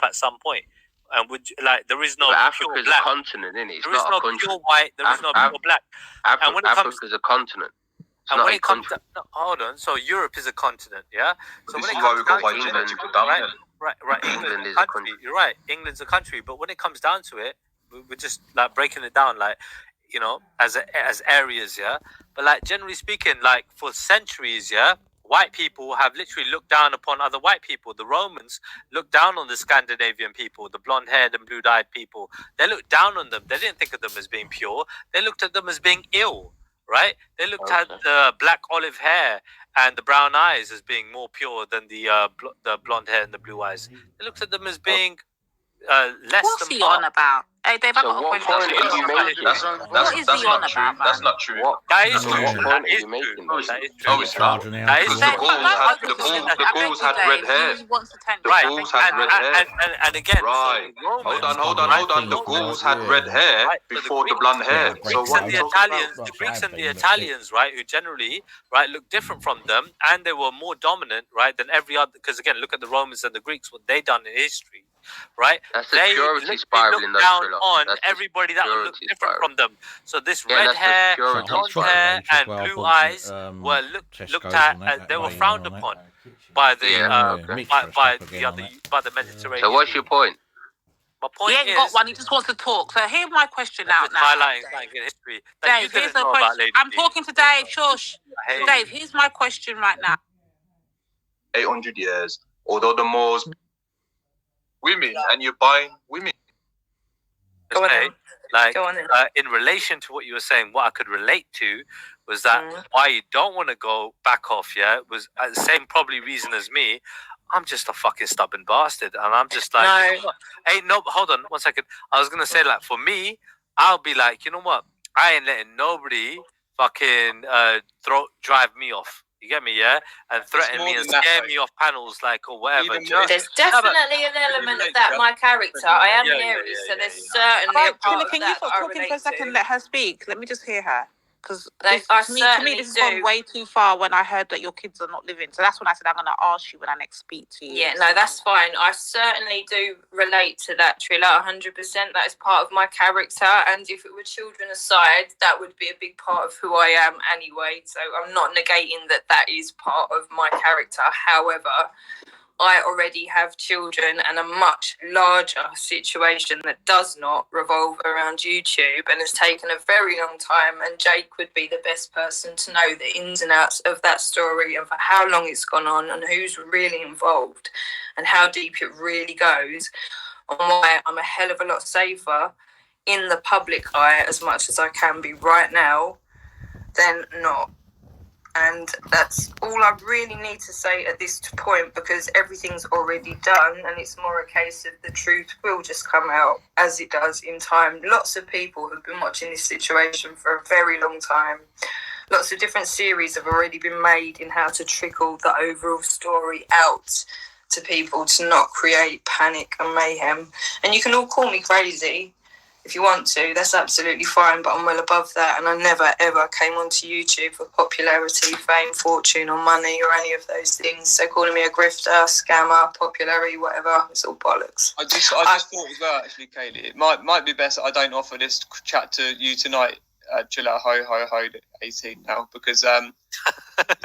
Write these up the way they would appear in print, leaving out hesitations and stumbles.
at some point. And there is no but pure Africa's black. a continent, isn't it? It's There is not no a country. pure white. There is no pure black. And when it comes, Africa's a continent. It's and not when a it comes country. to, hold on, so Europe is a continent, yeah. So This when is it why comes we got down white to it, genetical dominant. right, England is a country. You're right, England's a country. But when it comes down to it, we're just like breaking it down, like, you know, as areas, yeah. But like generally speaking, like for centuries, yeah, white people have literally looked down upon other white people. The Romans looked down on the Scandinavian people, the blonde-haired and blue-eyed people. They looked down on them. They didn't think of them as being pure. They looked at them as being ill, right? They looked at the black olive hair and the brown eyes as being more pure than the blonde hair and the blue eyes. They looked at them as being less What's than he on about? Hey, Dave, I've So got a what question. point are you making? What is he on about, man? That's not true. That is true. What point That are is you making? true. No, That is true. no, it's not. That is Because true. the Gauls had red hair. He wants attention. Right, The Gauls had red hair. and again, Right. so Romans, Hold on. The Gauls had red hair before the blonde hair. The So Greeks what and are you the talking Italians, about? the Greeks and the Italians, right, who generally, right, look different from them, and they were more dominant, right, than every other. Because again, look at the Romans and the Greeks, what they done in history, right? That's the they purity spiral in looked those down thrillers. on That's the everybody that would look purity different spiral. from them. So this Yeah, red that's the hair, purity blonde spiral. hair, and blue eyes were looked at. They were frowned upon by the by the Mediterranean. So what's your point? My point He ain't is, got one. He just wants to talk. So here's my question I'm out just now. highlighting something in history that you Dave, here's didn't the know about, question. Lady I'm D. talking to Dave. Shush. Hey. Dave, here's my question right now. 800 years. Although the Moors women and you're buying women. Okay, like in relation to what you were saying, what I could relate to was that why you don't want to go back off. Yeah, was the same probably reason as me. I'm just a fucking stubborn bastard, and I'm just like, No. you know what? Hey, no, hold on 1 second. I was gonna say, like, for me, I'll be like, you know what? I ain't letting nobody fucking drive me off. You get me, yeah? And threaten me and scare me off panels, like, or whatever. There's definitely an element of that. My character, I am an Aries, so there's certainly a part of Can you that stop that I talking for a relate second? to. Let her speak. Let me just hear her. Because I to me, certainly this has do. gone way too far when I heard that your kids are not living. So that's when I said I'm going to ask you when I next speak to you. Yeah, no, that's fine. I certainly do relate to that, Trilla, 100%. That is part of my character. And if it were children aside, that would be a big part of who I am anyway. So I'm not negating that that is part of my character. However, I already have children and a much larger situation that does not revolve around YouTube and has taken a very long time, and Jake would be the best person to know the ins and outs of that story and for how long it's gone on and who's really involved and how deep it really goes, and why I'm a hell of a lot safer in the public eye as much as I can be right now than not. And that's all I really need to say at this point, because everything's already done and it's more a case of the truth will just come out as it does in time. Lots of people have been watching this situation for a very long time. Lots of different series have already been made in how to trickle the overall story out to people to not create panic and mayhem. And you can all call me crazy if you want to, that's absolutely fine, but I'm well above that, and I never ever came onto YouTube for popularity, fame, fortune or money or any of those things. So calling me a grifter, scammer, popularity, whatever, it's all bollocks. I just thought as well, actually, Kaylee, it might be best that I don't offer this chat to you tonight. Chill out, ho 18 now, because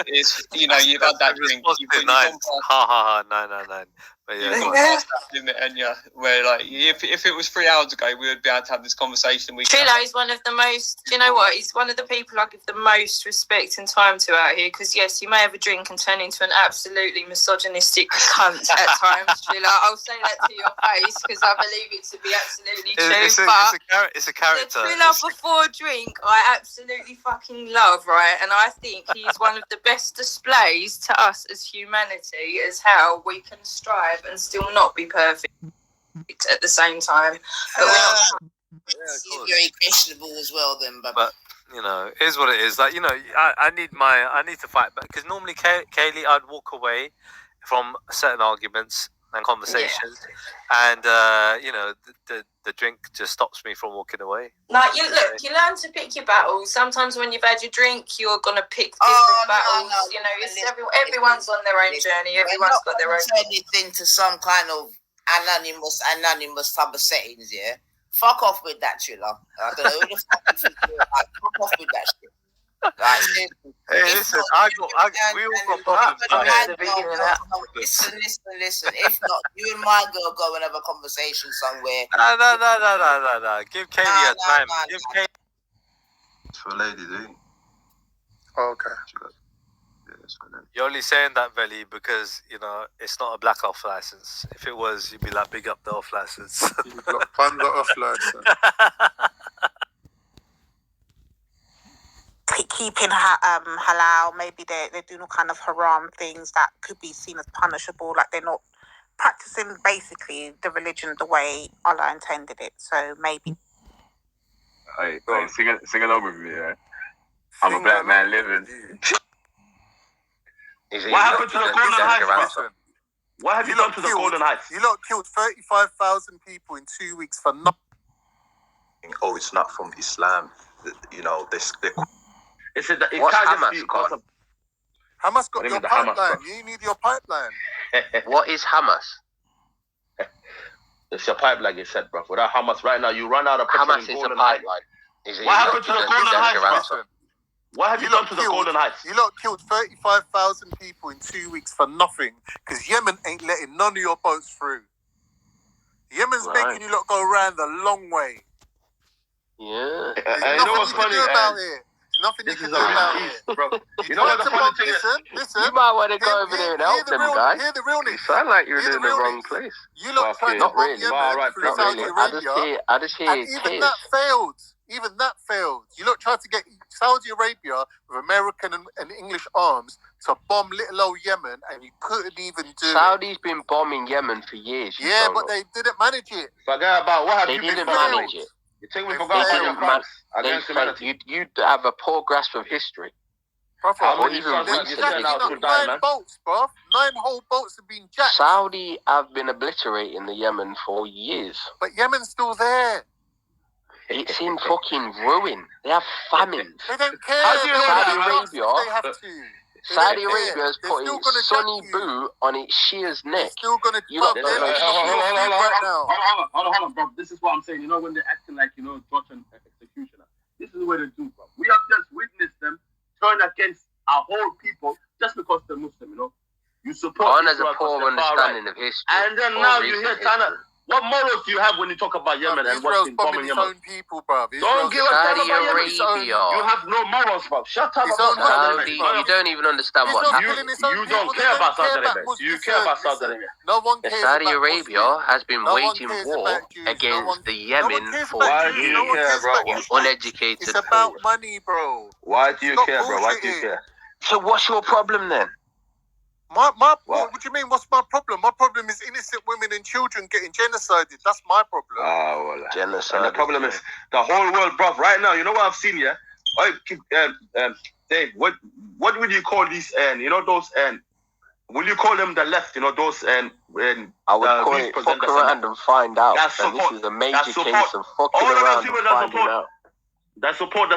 it's, you know, you've had that drink, you've gone past, no. But yeah, you've gone past that limit, and yeah, where like if it was 3 hours ago, we would be able to have this conversation. Trillo is one of the most, do you know what? He's one of the people I give the most respect and time to out here. Because yes, you may have a drink and turn into an absolutely misogynistic cunt at times, Trillo. I'll say that to your face because I believe it to be absolutely true. It's a character. The Trillo before drink, I absolutely fucking love, right? And I think he's one of the best displays to us as humanity as how we can strive and still not be perfect at the same time. But we're not. It's very questionable as well, then. But you know, it is what it is. Like, you know, I need to fight back, because normally, Kaylee, I'd walk away from certain arguments and conversations, and you know, the drink just stops me from walking away. Like, you learn to pick your battles. Sometimes when you've had your drink, you're gonna pick different battles. You know, it's everyone's on their own journey. Everyone's got their own. Turn it into some kind of anonymous type of settings, yeah. Fuck off with that, Chiller. I don't know who the fuck you think you are. Like, fuck off with that shit. Like, seriously. Hey, listen, we all got problems. Listen. If not, you and my girl go and have a conversation somewhere. No. Give Katie a time. Give Katie. It's for ladies, eh? Oh, okay. Yeah, it's for ladies. You're only saying that, Velles, because, you know, it's not a black off license. If it was, you'd be like, big up the off license. You've got Panda off license. Keeping halal, maybe they're doing all kind of haram things that could be seen as punishable, like they're not practicing basically the religion the way Allah intended it. So maybe. Hey, sing along with me, yeah. I'm a black man living. What happened to the Golden Heights? What have you done to the Golden Heights? You lot killed 35,000 people in 2 weeks for nothing. Oh, it's not from Islam. You know, What's Hamas got? Hamas got your pipeline. Hamas You need your pipeline. What is Hamas? It's your pipeline, you said, bro. Without Hamas right now, you run out of petrol. Hamas is a pipeline. What happened to the Golden Heights, bro? What have you done to the Golden Heights? You lot killed 35,000 people in 2 weeks for nothing because Yemen ain't letting none of your boats through. Yemen's making you lot go around the long way. Yeah. There's nothing you can do about it. Nothing you can do about it. Bro. You know what the funny thing is? Listen. You might want to go over there and help them, guys. Hear the realness. You sound like you're in the wrong place. You lot tried to bomb Yemen through Saudi Arabia. I just hear and even that failed. Even that failed. You lot tried to get Saudi Arabia with American and English arms to bomb little old Yemen, and you couldn't even do it. Saudi's been bombing Yemen for years. Yeah, but they didn't manage it. Forget about what have They you been didn't bombing? manage it. You think we forgot about your crimes against humanity? You have a poor grasp of history. How Or many even sons have you recently. sent out to Nine die, man? boats, bruv. 9 whole boats have been jacked. Saudi have been obliterating the Yemen for years. But Yemen's still there. It's in fucking ruin. They have famines. They don't care. How do you know Saudi that? Arabia? They have to. Saudi don't care. Arabia has They're put still its gonna sunny jack you. boot on its Shia's They're neck. still gonna. You bruv, lot- they're Hold looking Hold right now. on, bro. This is what I'm saying. You know, when they're acting like, you know, judge and executioner. This is what they do, bro. We have just witnessed them turn against our whole people just because they're Muslim, you know. You support One has Israel a poor because they're far understanding right. of history. And then or now you recent hear Tana. history. What morals do you have when you talk about Yemen and Israel's what's been bombing bombing its Yemen? own people, bruv. Don't give a damn Saudi about Yemen. Arabia. You have no morals, bro. Shut up It's about own Saudi Saudi, Arabia. you don't even understand what's Israel's happening. killing its own You people. don't They care about Saudi care Arabia. Muslims. You care about Listen, Saudi Arabia. No one cares Saudi about Arabia Muslims. has been No one waging cares war about Jews. against the No Yemen one cares for about Why Jews. do you No one care, cares bro? about Muslims. uneducated It's about fools. money, bro. Why do you Stop care, bro? Why do you bullshitting. care? So what's your problem then? What do you mean? What's my problem? My problem is innocent women and children getting genocided. That's my problem. Oh, well. Genocide. And the problem is the whole world, bro. Right now, you know what I've seen, yeah? Dave, what would you call these? You know those? Will you call them the left? You know those? I would call it fuck around and find out. That's And this support. is a major That's support. case of fucking All of those around people and that finding support- out. That support the